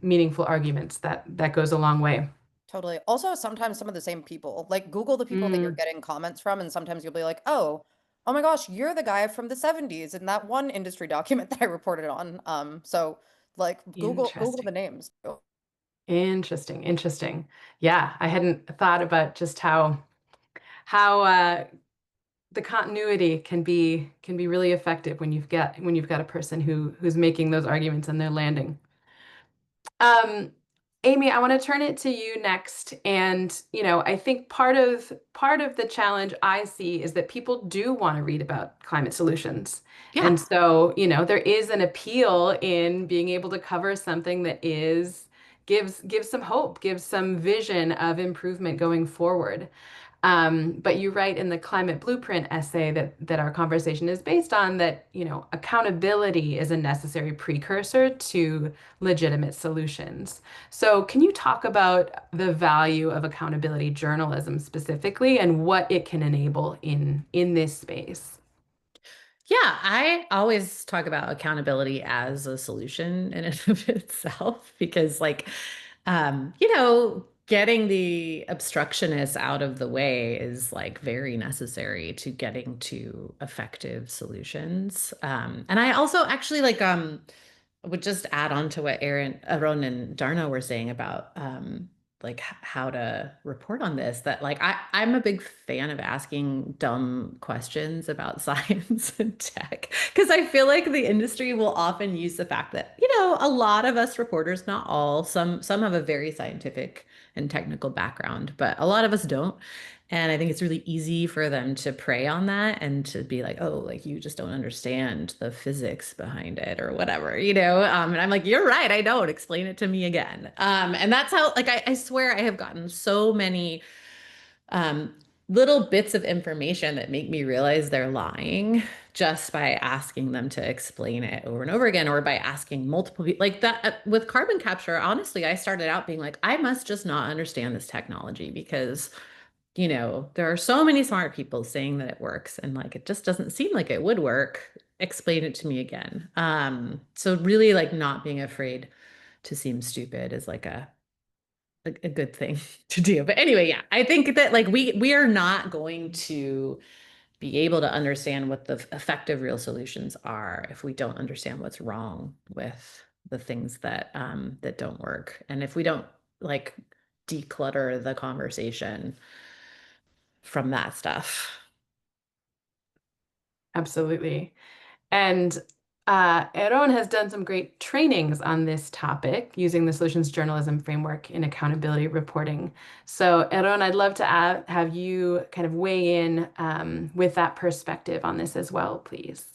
meaningful arguments, that goes a long way. Totally. Also, sometimes some of the same people, like Google the people that you're Mm, getting comments from, and sometimes you'll be like, oh my gosh, you're the guy from the 70s in that one industry document that I reported on. So like Google the interesting. names. Interesting. Interesting. Yeah, I hadn't thought about just how the continuity can be really effective when you've got a person who's making those arguments and they're landing. Um, Amy, I want to turn it to you next. And, I think part of the challenge I see is that people do want to read about climate solutions. And Yeah. so, there is an appeal in being able to cover something that gives some hope, gives some vision of improvement going forward. But you write in the Climate Blueprint essay that our conversation is based on that, accountability is a necessary precursor to legitimate solutions. So can you talk about the value of accountability journalism specifically and what it can enable in this space? Yeah, I always talk about accountability as a solution in and of itself because, like, getting the obstructionists out of the way is like very necessary to getting to effective solutions. And I also actually would just add on to what Aaron and Darna were saying about like how to report on this, that like I'm a big fan of asking dumb questions about science and tech, because I feel like the industry will often use the fact that, you know, a lot of us reporters, not all, some have a very scientific and technical background, but a lot of us don't. And I think it's really easy for them to prey on that and to be like, oh, like you just don't understand the physics behind it or whatever, you know? And I'm like, you're right, I don't. Explain it to me again. And that's how, like, I swear I have gotten so many um, little bits of information that make me realize they're lying just by asking them to explain it over and over again, or by asking multiple people like that. With carbon capture, honestly, I started out being like, I must just not understand this technology because, you know, there are so many smart people saying that it works, and like it just doesn't seem like it would work. Explain it to me again. So really like not being afraid to seem stupid is like a good thing to do. But anyway, yeah, I think that like we are not going to be able to understand what the effective real solutions are if we don't understand what's wrong with the things that that don't work, and if we don't like declutter the conversation from that stuff. Absolutely. And Eron has done some great trainings on this topic using the solutions journalism framework in accountability reporting. So, Eron, I'd love to have you kind of weigh in with that perspective on this as well, please.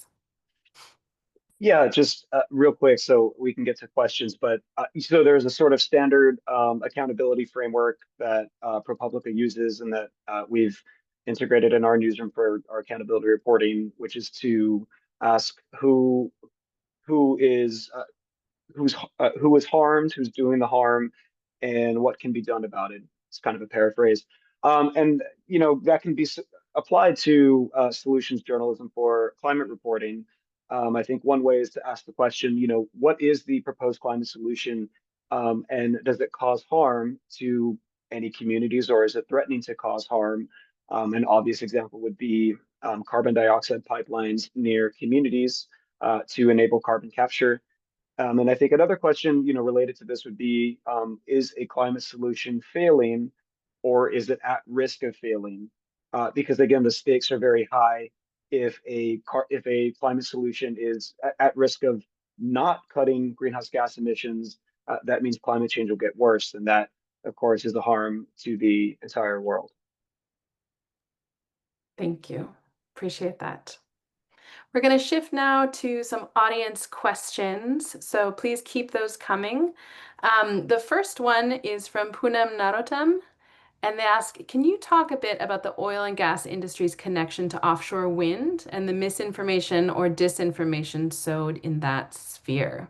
Yeah, just real quick so we can get to questions. But so there's a sort of standard accountability framework that ProPublica uses and that we've integrated in our newsroom for our accountability reporting, which is to ask who is who was harmed, who's doing the harm, and what can be done about it. It's kind of a paraphrase, and you know that can be applied to solutions journalism for climate reporting. I think one way is to ask the question, you know, what is the proposed climate solution, and does it cause harm to any communities, or is it threatening to cause harm? An obvious example would be carbon dioxide pipelines near communities to enable carbon capture. And I think another question, you know, related to this would be, is a climate solution failing, or is it at risk of failing? Because again, the stakes are very high. If a climate solution is at risk of not cutting greenhouse gas emissions, that means climate change will get worse, and that, of course, is a harm to the entire world. Thank you. Appreciate that. We're going to shift now to some audience questions, so please keep those coming. The first one is from Poonam Narottam, and they ask, can you talk a bit about the oil and gas industry's connection to offshore wind and the misinformation or disinformation sowed in that sphere?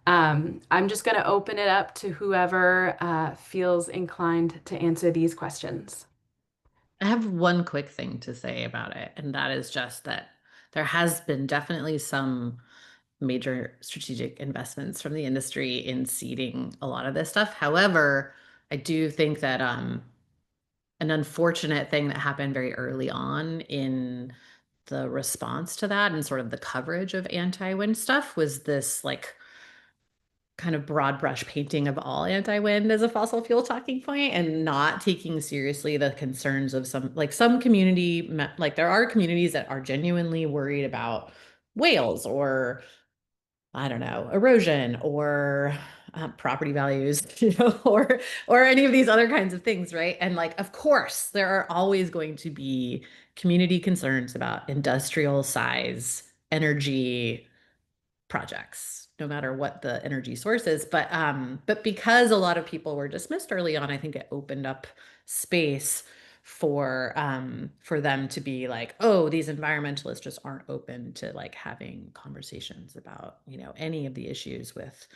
I'm just going to open it up to whoever feels inclined to answer these questions. I have one quick thing to say about it, and that is just that there has been definitely some major strategic investments from the industry in seeding a lot of this stuff. However, I do think that an unfortunate thing that happened very early on in the response to that and sort of the coverage of anti-wind stuff was this like kind of broad brush painting of all anti-wind as a fossil fuel talking point, and not taking seriously the concerns of some community, like there are communities that are genuinely worried about whales, or I don't know, erosion, or property values, you know, or any of these other kinds of things, right? And like, of course, there are always going to be community concerns about industrial size energy projects, no matter what the energy source is. But because a lot of people were dismissed early on, I think it opened up space for them to be like, oh, these environmentalists just aren't open to like having conversations about, you know, any of the issues with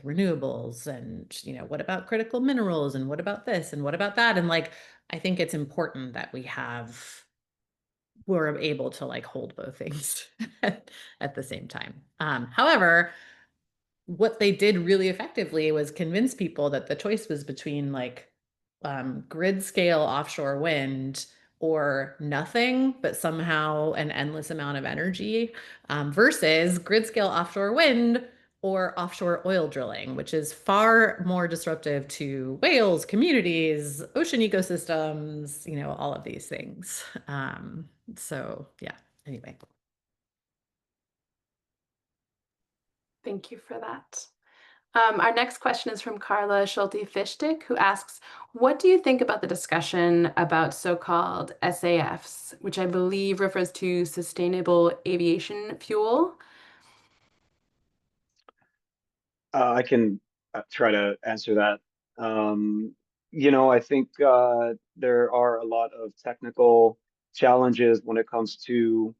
renewables, and, you know, what about critical minerals, and what about this, and what about that. And like, I think it's important that we're able to like hold both things at the same time. However, what they did really effectively was convince people that the choice was between like grid scale offshore wind or nothing, but somehow an endless amount of energy, versus grid scale offshore wind or offshore oil drilling, which is far more disruptive to whales, communities, ocean ecosystems, all of these things. So yeah, anyway. Thank you for that. Our next question is from Carla Schulte-Fischtig, who asks, what do you think about the discussion about so-called SAFs, which I believe refers to sustainable aviation fuel? I can try to answer that. I think there are a lot of technical challenges when it comes to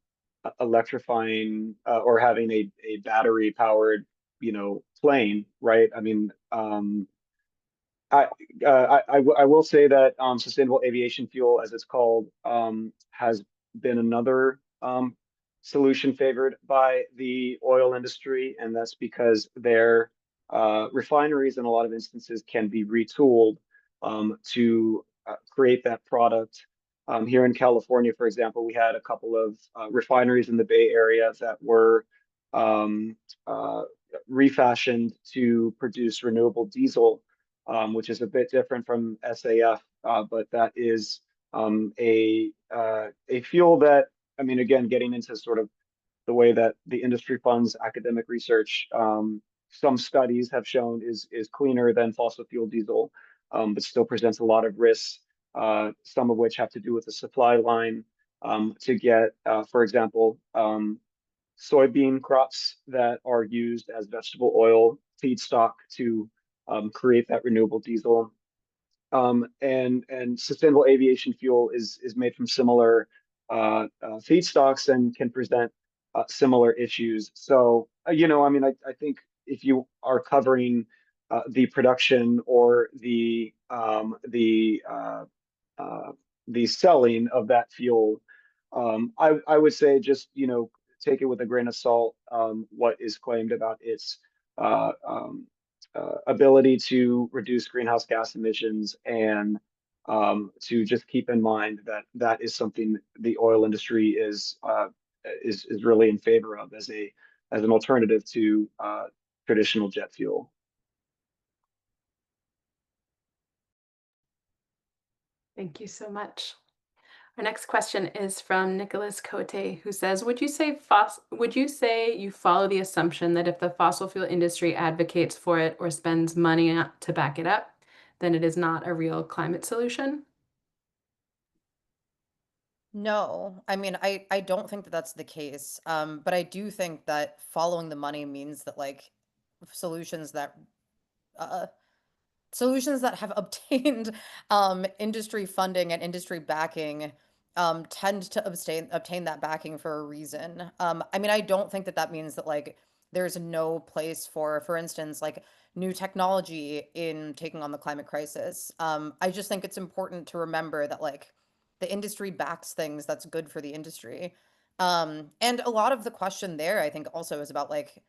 electrifying or having a battery powered, plane, right? I mean, I will say that sustainable aviation fuel, as it's called, has been another solution favored by the oil industry, and that's because their refineries, in a lot of instances, can be retooled to create that product. Here in California, for example, we had a couple of refineries in the Bay Area that were um, uh, refashioned to produce renewable diesel, which is a bit different from SAF, but that is a fuel that, I mean, again, getting into sort of the way that the industry funds academic research, some studies have shown is cleaner than fossil fuel diesel, but still presents a lot of risks, some of which have to do with the supply line to get, for example, soybean crops that are used as vegetable oil feedstock to create that renewable diesel. And sustainable aviation fuel is made from similar feedstocks and can present similar issues. So, I mean, I think if you are covering the production or the selling of that fuel, I would say just, take it with a grain of salt, what is claimed about its uh, um, ability to reduce greenhouse gas emissions, and to just keep in mind that that is something the oil industry is really in favor of as an alternative to traditional jet fuel. Thank you so much. Our next question is from Nicholas Cote, who says, would you say you follow the assumption that if the fossil fuel industry advocates for it or spends money to back it up, then it is not a real climate solution? No, I mean, I don't think that that's the case. But I do think that following the money means that like solutions that uh, solutions that have obtained industry funding and industry backing tend to obtain that backing for a reason. I mean, I don't think that that means that like there's no place for instance, like new technology in taking on the climate crisis. I just think it's important to remember that like the industry backs things that's good for the industry. And a lot of the question there, I think, also is about like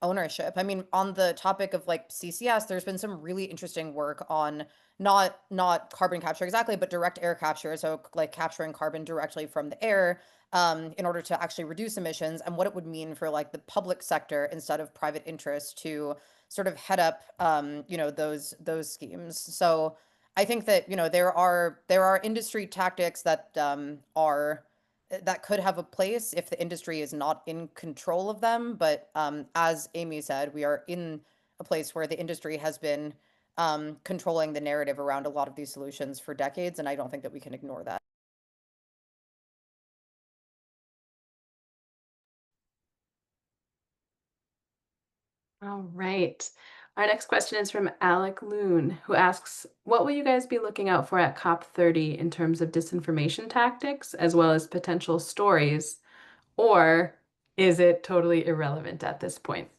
ownership. I mean, on the topic of like CCS, there's been some really interesting work on not carbon capture exactly, but direct air capture. So like capturing carbon directly from the air in order to actually reduce emissions, and what it would mean for like the public sector instead of private interest to sort of head up those schemes. So I think that there are industry tactics that are that could have a place if the industry is not in control of them. But as Amy said, we are in a place where the industry has been controlling the narrative around a lot of these solutions for decades, and I don't think that we can ignore that. All right. Our next question is from Alec Loon, who asks, what will you guys be looking out for at COP30 in terms of disinformation tactics, as well as potential stories? Or is it totally irrelevant at this point?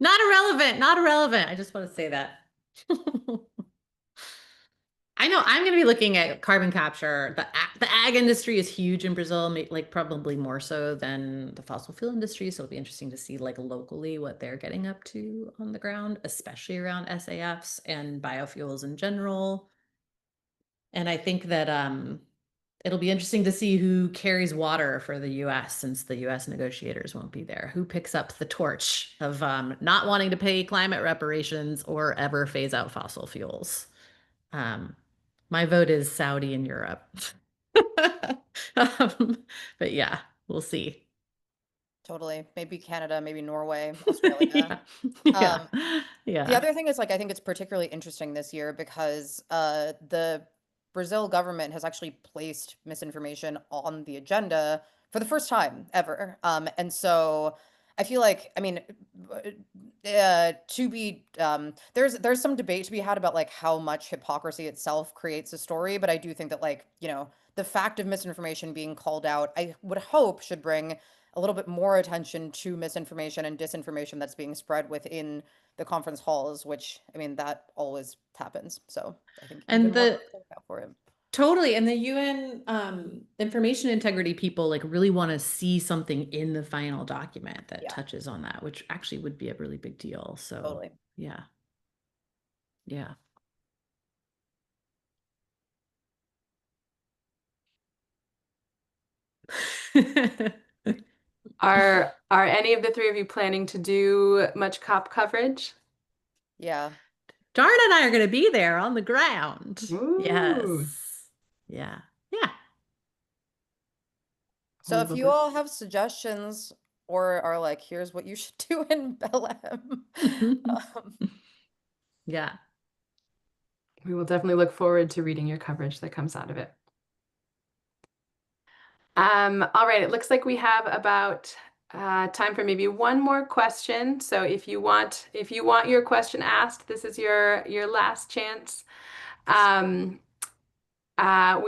Not irrelevant, not irrelevant. I just want to say that. I know I'm going to be looking at carbon capture. The ag industry is huge in Brazil, like probably more so than the fossil fuel industry. So it'll be interesting to see like locally what they're getting up to on the ground, especially around SAFs and biofuels in general. And I think that it'll be interesting to see who carries water for the US, since the US negotiators won't be there. Who picks up the torch of not wanting to pay climate reparations or ever phase out fossil fuels? My vote is Saudi and Europe. But yeah, we'll see. Totally. Maybe Canada, maybe Norway, Australia. Yeah. Um, Yeah. The other thing is, like, I think it's particularly interesting this year because the Brazil government has actually placed misinformation on the agenda for the first time ever. And so I feel like, I mean, there's some debate to be had about like how much hypocrisy itself creates a story, but I do think that, like, the fact of misinformation being called out, I would hope should bring a little bit more attention to misinformation and disinformation that's being spread within the conference halls, which, I mean, that always happens. So I think even And more the to look out for it. Totally. And the UN information integrity people like really want to see something in the final document that Yeah, touches on that, which actually would be a really big deal. So totally. yeah. Yeah. Are any of the three of you planning to do much COP coverage? Yeah. Dharna and I are going to be there on the ground. Ooh. Yes. Yeah. Yeah. So We if will you all have suggestions or are like, here's what you should do in Belém, Yeah. we will definitely look forward to reading your coverage that comes out of it. All right, it looks like we have about time for maybe one more question. So if you want your question asked, this is your last chance. We've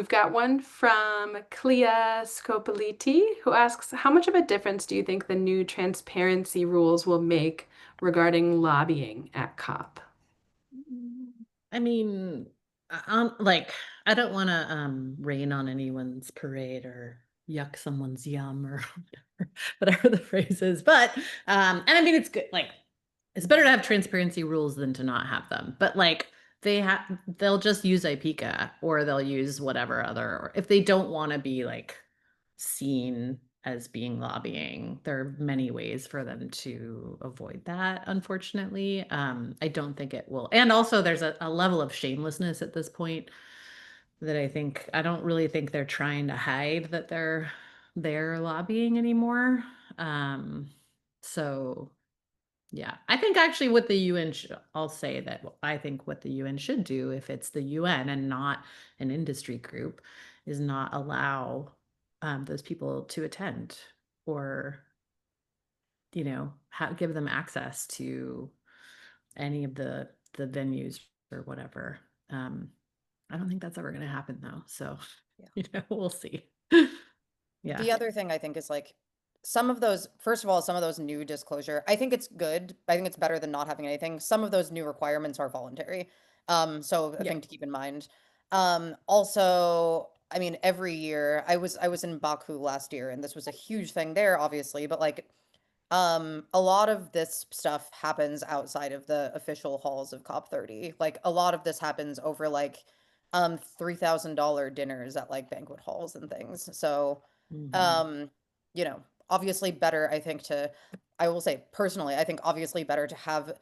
got one from Clea Scopoliti, who asks, how much of a difference do you think the new transparency rules will make regarding lobbying at COP? I mean, like, I don't want to rain on anyone's parade or yuck someone's yum or whatever the phrase is. But and I mean, it's good. Like, it's better to have transparency rules than to not have them. But like, they'll just use IPCA or they'll use whatever other, or if they don't want to be like seen as being lobbying, there are many ways for them to avoid that, unfortunately. I don't think it will. And also there's a level of shamelessness at this point that I don't really think they're trying to hide that they're lobbying anymore. So yeah, I think actually what the UN I'll say that I think what the UN should do, if it's the UN and not an industry group, is not allow those people to attend or, give them access to any of the venues or whatever. I don't think that's ever going to happen though. So, Yeah. we'll see. Yeah. The other thing I think is like some of those, first of all, some of those new disclosure, I think it's good. I think it's better than not having anything. Some of those new requirements are voluntary. So a Yeah. thing to keep in mind. Also, I mean, every year I was in Baku last year and this was a huge thing there, obviously, but like a lot of this stuff happens outside of the official halls of COP30. Like a lot of this happens over like $3,000 dinners at like banquet halls and things. So Mhm. obviously better, I will say personally, I think obviously better to have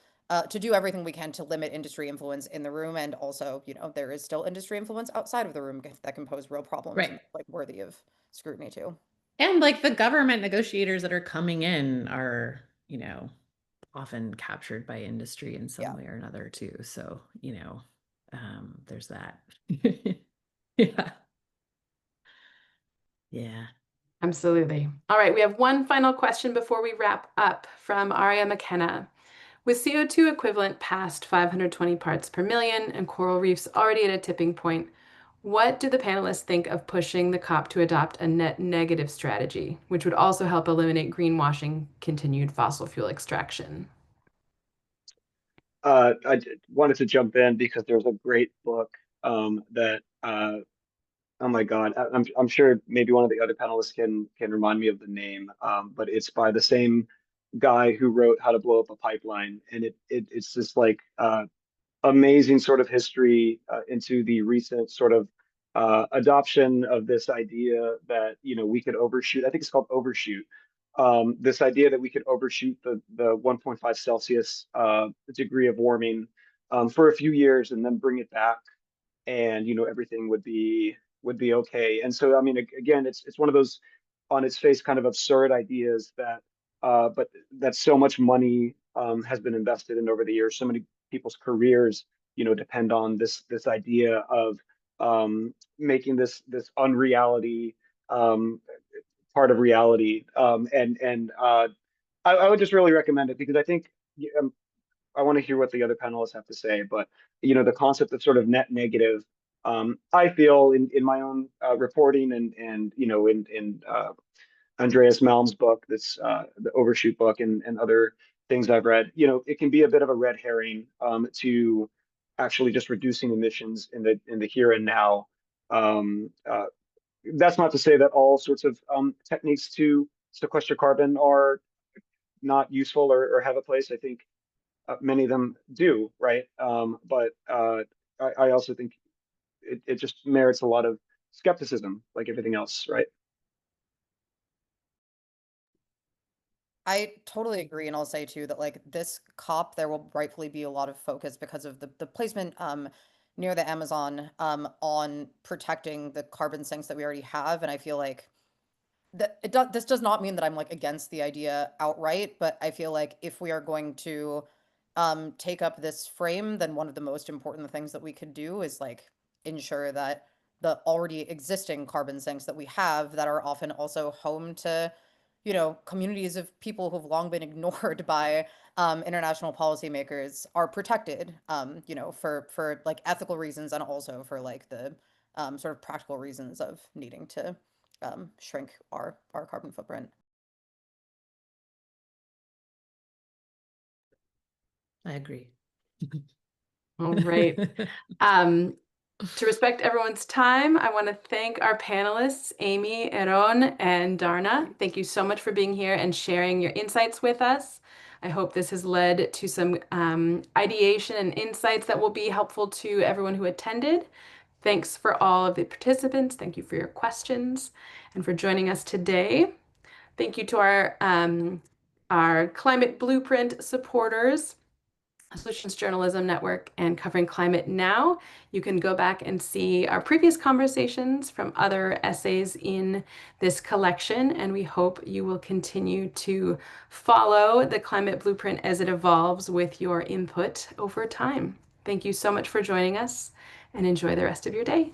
to do everything we can to limit industry influence in the room, and also, there is still industry influence outside of the room that can pose real problems Right. and like worthy of scrutiny too. And like the government negotiators that are coming in are, often captured by industry in some Yeah. way or another too. So, there's that. Yeah. Yeah. Absolutely. All right, we have one final question before we wrap up from Aria McKenna. With CO2 equivalent past 520 parts per million and coral reefs already at a tipping point, what do the panelists think of pushing the COP to adopt a net negative strategy, which would also help eliminate greenwashing continued fossil fuel extraction? Wanted to jump in because there's a great book that oh my God, I'm sure maybe one of the other panelists can remind me of the name, but it's by the same guy who wrote How to Blow Up a Pipeline, and it's this like amazing sort of history into the recent sort of adoption of this idea that, we could overshoot. I think it's called overshoot. This idea that we could overshoot the 1.5 Celsius degree of warming for a few years and then bring it back, and everything would be okay. And so, I mean, again, it's one of those on its face kind of absurd ideas that, but that so much money has been invested in over the years. So many people's careers, depend on this idea of making this unreality um, part of reality. I would just really recommend it because I think I want to hear what the other panelists have to say, but the concept of sort of net negative, I feel in my own reporting and in Andreas Malm's book, that's the Overshoot book, and other things I've read, it can be a bit of a red herring to actually just reducing emissions in the here and now. Um, uh, that's not to say that all sorts of techniques to sequester carbon are not useful or have a place. I think many of them do, right? But I also think it just merits a lot of skepticism, like everything else, right? I totally agree, and I'll say too that like this COP, there will rightfully be a lot of focus because of the placement near the Amazon on protecting the carbon sinks that we already have, and I feel like this does not mean that I'm like against the idea outright, but I feel like if we are going to take up this frame, then one of the most important things that we could do is like ensure that the already existing carbon sinks that we have that are often also home to, communities of people who've long been ignored by international policymakers are protected, for like ethical reasons and also for like the sort of practical reasons of needing to shrink our carbon footprint. I agree. All right. To respect everyone's time, I want to thank our panelists, Amy, Eron, and Dharna. Thank you so much for being here and sharing your insights with us. I hope this has led to some ideation and insights that will be helpful to everyone who attended. Thanks for all of the participants. Thank you for your questions and for joining us today. Thank you to our Climate Blueprint supporters, Solutions Journalism Network, and Covering Climate Now. You can go back and see our previous conversations from other essays in this collection, and we hope you will continue to follow the Climate Blueprint as it evolves with your input over time. Thank you so much for joining us, and enjoy the rest of your day.